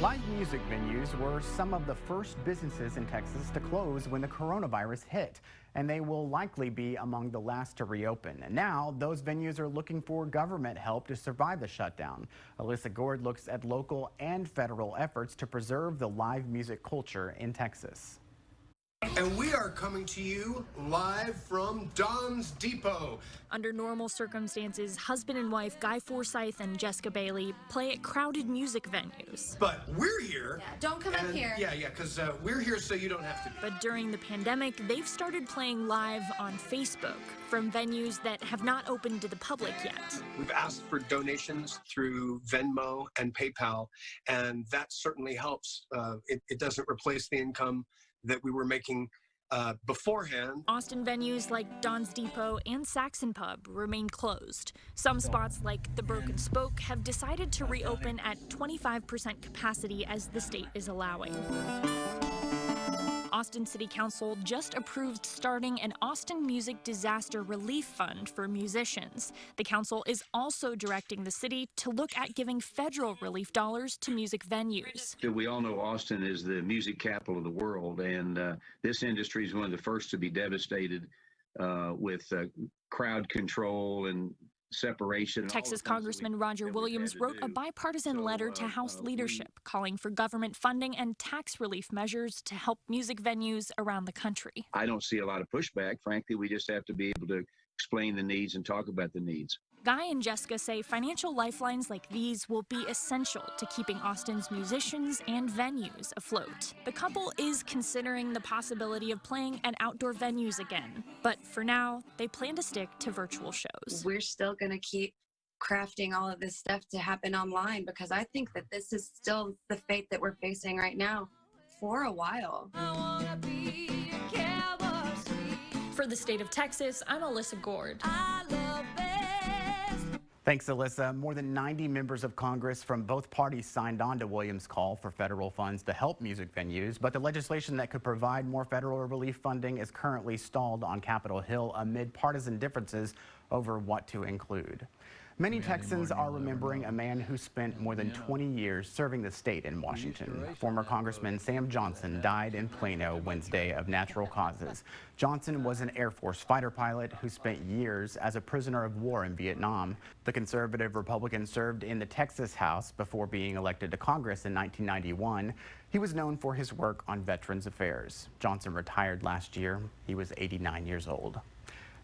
Live music venues were some of the first businesses in Texas to close when the coronavirus hit, and they will likely be among the last to reopen. And now, those venues are looking for government help to survive the shutdown. Alyssa Gord looks at local and federal efforts to preserve the live music culture in Texas. And we are coming to you live from Don's Depot. Under normal circumstances, husband and wife Guy Forsyth and Jessica Bailey play at crowded music venues. But we're here. Yeah, don't come up here. Yeah, because we're here so you don't have to. But during the pandemic, they've started playing live on Facebook from venues that have not opened to the public yet. We've asked for donations through Venmo and PayPal, and that certainly helps. It doesn't replace the income that we were making beforehand. Austin venues like Don's Depot and Saxon Pub remain closed. Some spots like the Broken Spoke have decided to reopen at 25% capacity as the state is allowing. Austin City Council just approved starting an Austin Music Disaster Relief Fund for musicians. The council is also directing the city to look at giving federal relief dollars to music venues. We all know Austin is the music capital of the world, and this industry is one of the first to be devastated with crowd control and separation. Texas Congressman Roger Williams wrote a bipartisan letter to House leadership calling for government funding and tax relief measures to help music venues around the country. I don't see a lot of pushback. Frankly, we just have to be able to explain the needs and talk about the needs. Guy and Jessica say financial lifelines like these will be essential to keeping Austin's musicians and venues afloat. The couple is considering the possibility of playing at outdoor venues again, but for now, they plan to stick to virtual shows. We're still going to keep crafting all of this stuff to happen online because I think that this is still the fate that we're facing right now for a while. For the state of Texas, I'm Alyssa Gord. Thanks, Alyssa. More than 90 members of Congress from both parties signed on to Williams' call for federal funds to help music venues, but the legislation that could provide more federal relief funding is currently stalled on Capitol Hill amid partisan differences over what to include. Many Texans are remembering a man who spent more than 20 years serving the state in Washington. Former Congressman Sam Johnson died in Plano Wednesday of natural causes. Johnson was an Air Force fighter pilot who spent years as a prisoner of war in Vietnam. The conservative Republican served in the Texas House before being elected to Congress in 1991. He was known for his work on Veterans Affairs. Johnson retired last year. He was 89 years old.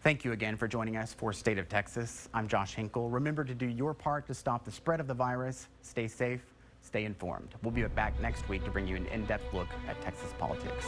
Thank you again for joining us for State of Texas. I'm Josh Hinkle. Remember to do your part to stop the spread of the virus. Stay safe, stay informed. We'll be back next week to bring you an in-depth look at Texas politics.